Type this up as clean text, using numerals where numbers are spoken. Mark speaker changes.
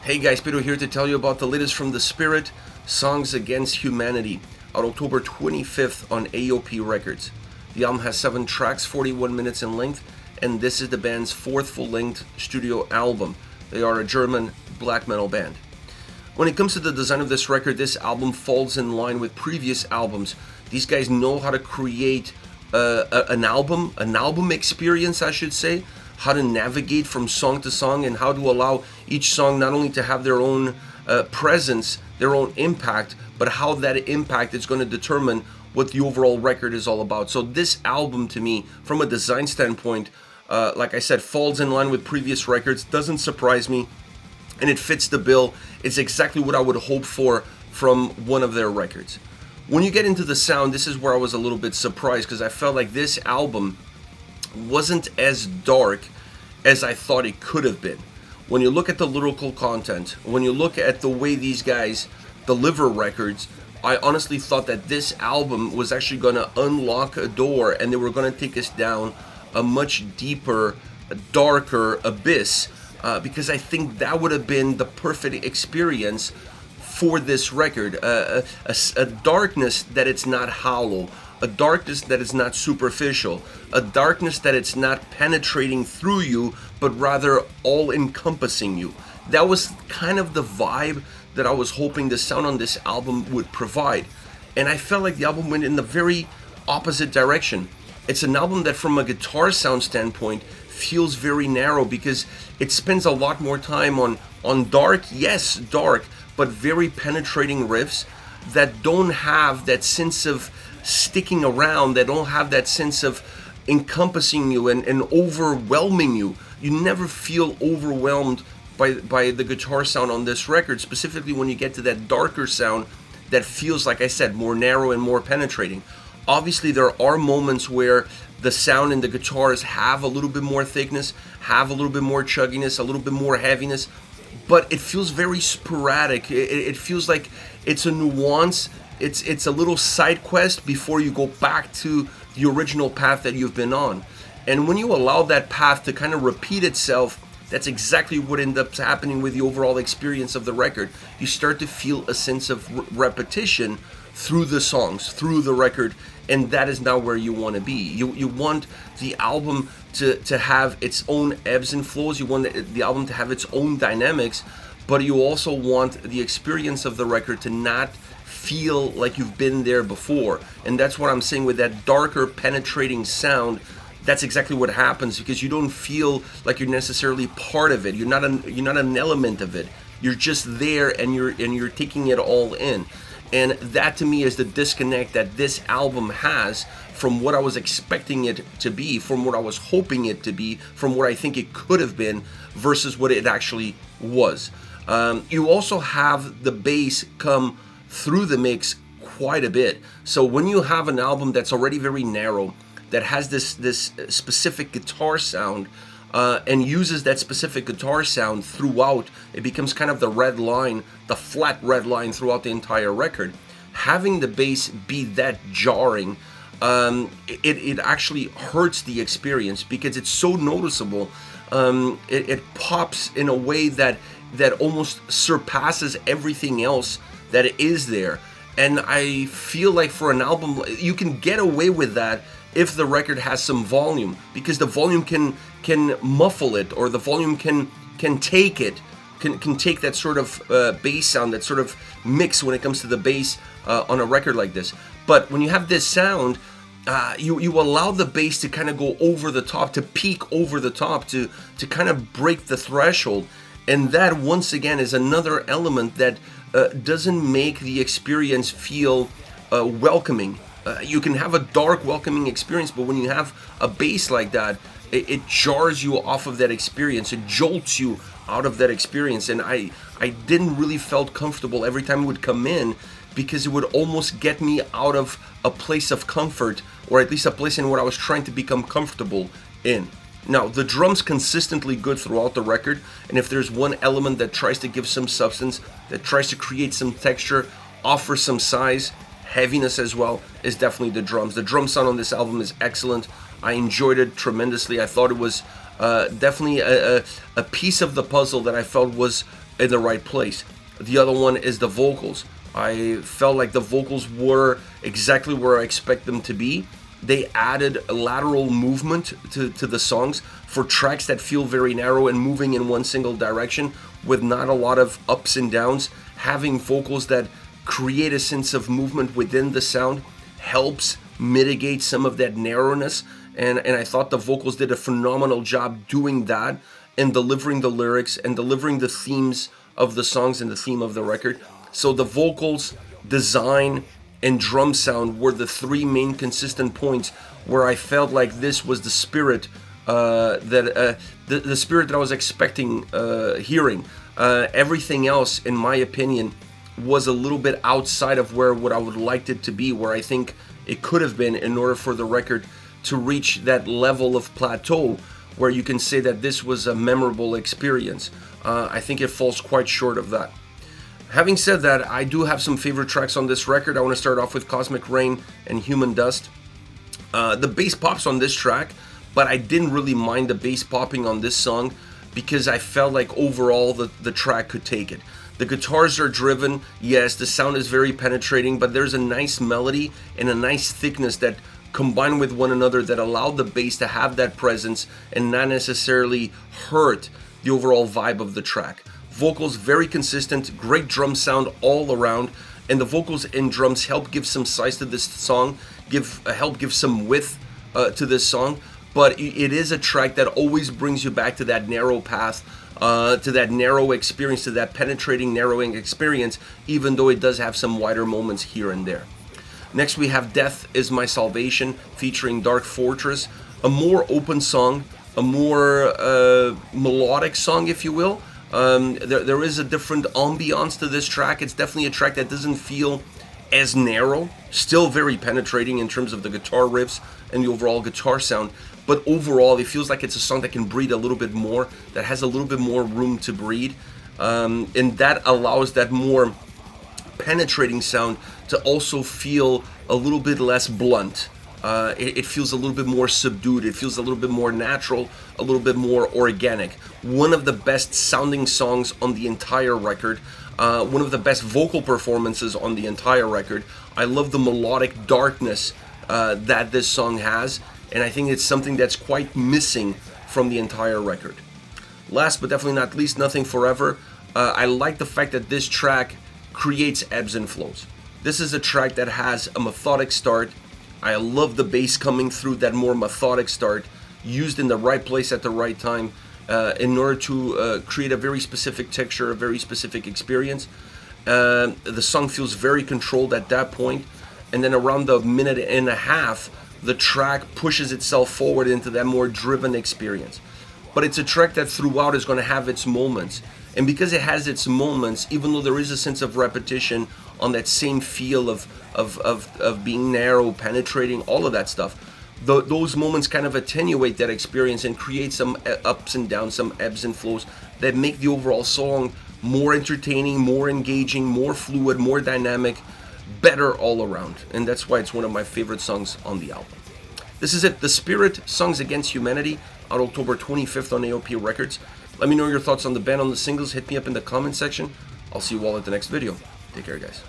Speaker 1: Hey guys, Pedro here to tell you about the latest from The Spirit, Songs Against Humanity, out October 25th on A&P-Reacts. The album has 7 tracks, 41 minutes in length, and this is the band's 4th full-length studio album. They are a German black metal band. When it comes to the design of this record, this album falls in line with previous albums. These guys know how to create an album experience, I should say, how to navigate from song to song, and how to allow each song not only to have their own presence, their own impact, but how that impact is going to determine what the overall record is all about. So this album, to me, from a design standpoint, like I said, falls in line with previous records, doesn't surprise me, and it fits the bill. It's exactly what I would hope for from one of their records. When you get into the sound, this is where I was a little bit surprised, because I felt like this album wasn't as dark as I thought it could have been. When you look at the lyrical content, when you look at the way these guys deliver records, I honestly thought that this album was actually going to unlock a door and they were going to take us down a much deeper, darker abyss, because I think that would have been the perfect experience for this record. A darkness that it's not hollow, a darkness that is not superficial, a darkness that it's not penetrating through you, but rather all-encompassing you. That was kind of the vibe that I was hoping the sound on this album would provide. And I felt like the album went in the very opposite direction. It's an album that, from a guitar sound standpoint, feels very narrow, because it spends a lot more time on dark, yes, dark, but very penetrating riffs that don't have that sense of sticking around, that don't have that sense of encompassing you and overwhelming you. You never feel overwhelmed by the guitar sound on this record, specifically when you get to that darker sound that feels, like I said, more narrow and more penetrating. Obviously, there are moments where the sound and the guitars have a little bit more thickness, have a little bit more chugginess, a little bit more heaviness, but it feels very sporadic. It feels like it's a nuance. It's a little side quest before you go back to the original path that you've been on. And when you allow that path to kind of repeat itself, that's exactly what ends up happening with the overall experience of the record. You start to feel a sense of repetition through the songs, through the record, and that is not where you want to be. You want the album to have its own ebbs and flows. You want the album to have its own dynamics, but you also want the experience of the record to not feel like you've been there before. And that's what I'm saying with that darker, penetrating sound. That's exactly what happens, because you don't feel like you're necessarily part of it. You're not an element of it. You're just there, and you're taking it all in. And that, to me, is the disconnect that this album has from what I was expecting it to be, from what I was hoping it to be, from what I think it could have been, versus what it actually was. You also have the bass come through the mix quite a bit. So when you have an album that's already very narrow, that has this specific guitar sound, and uses that specific guitar sound throughout, it becomes kind of the red line, the flat red line throughout the entire record. Having the bass be that jarring, it actually hurts the experience, because it's so noticeable. It pops in a way that almost surpasses everything else that is there. And I feel like for an album, you can get away with that if the record has some volume, because the volume can muffle it, or the volume can take it, can take that sort of bass sound, that sort of mix when it comes to the bass on a record like this. But when you have this sound, you allow the bass to kind of go over the top, to peak over the top, to kind of break the threshold. And that, once again, is another element that doesn't make the experience feel welcoming. You can have a dark, welcoming experience, but when you have a bass like that, it jars you off of that experience. It jolts you out of that experience. And I didn't really felt comfortable every time it would come in, because it would almost get me out of a place of comfort, or at least a place in what I was trying to become comfortable in. Now, the drum's consistently good throughout the record, and if there's one element that tries to give some substance, that tries to create some texture, offer some size, heaviness as well, is definitely the drums. The drum sound on this album is excellent. I enjoyed it tremendously. I thought it was Definitely a piece of the puzzle that I felt was in the right place. The other one is the vocals. I felt like the vocals were exactly where I expect them to be. They added a lateral movement to the songs for tracks that feel very narrow and moving in one single direction with not a lot of ups and downs. Having vocals that create a sense of movement within the sound helps mitigate some of that narrowness. And I thought the vocals did a phenomenal job doing that and delivering the lyrics and delivering the themes of the songs and the theme of the record. So the vocals, design, and drum sound were the three main consistent points where I felt like this was the spirit the spirit that I was expecting hearing. Everything else, in my opinion, was a little bit outside of what I would like it to be, where I think it could have been in order for the record to reach that level of plateau where you can say that this was a memorable experience. I think it falls quite short of that. Having said that, I do have some favorite tracks on this record. I want to start off with Cosmic Rain and Human Dust. The bass pops on this track, but I didn't really mind the bass popping on this song because I felt like overall the track could take it. The guitars are driven, yes, the sound is very penetrating, but there's a nice melody and a nice thickness that combine with one another that allowed the bass to have that presence and not necessarily hurt the overall vibe of the track. Vocals very consistent, great drum sound all around, and the vocals and drums help give some size to this song, help give some width to this song. But it is a track that always brings you back to that narrow path, to that narrow experience, to that penetrating, narrowing experience, even though it does have some wider moments here and there. Next we have Death Is My Salvation featuring Dark Fortress, a more open song, a more melodic song, if you will. There is a different ambiance to this track. It's definitely a track that doesn't feel as narrow, still very penetrating in terms of the guitar riffs and the overall guitar sound, but overall it feels like it's a song that can breathe a little bit more, that has a little bit more room to breathe, and that allows that more penetrating sound to also feel a little bit less blunt. It feels a little bit more subdued. It feels a little bit more natural, a little bit more organic. One of the best sounding songs on the entire record. One of the best vocal performances on the entire record. I love the melodic darkness that this song has, and I think it's something that's quite missing from the entire record. Last but definitely not least, Nothing Forever. I like the fact that this track creates ebbs and flows. This is a track that has a methodic start. I love the bass coming through that more methodic start, used in the right place at the right time in order to create a very specific texture, a very specific experience. The song feels very controlled at that point, and then around the minute and a half, the track pushes itself forward into that more driven experience. But it's a track that throughout is going to have its moments. And because it has its moments, even though there is a sense of repetition on that same feel of being narrow, penetrating, all of that stuff, those moments kind of attenuate that experience and create some ups and downs, some ebbs and flows that make the overall song more entertaining, more engaging, more fluid, more dynamic, better all around. And that's why it's one of my favorite songs on the album. This is it, The Spirit, Songs Against Humanity, on October 25th on A&P-Reacts. Let me know your thoughts on the band, on the singles. Hit me up in the comment section. I'll see you all at the next video. Take care, guys.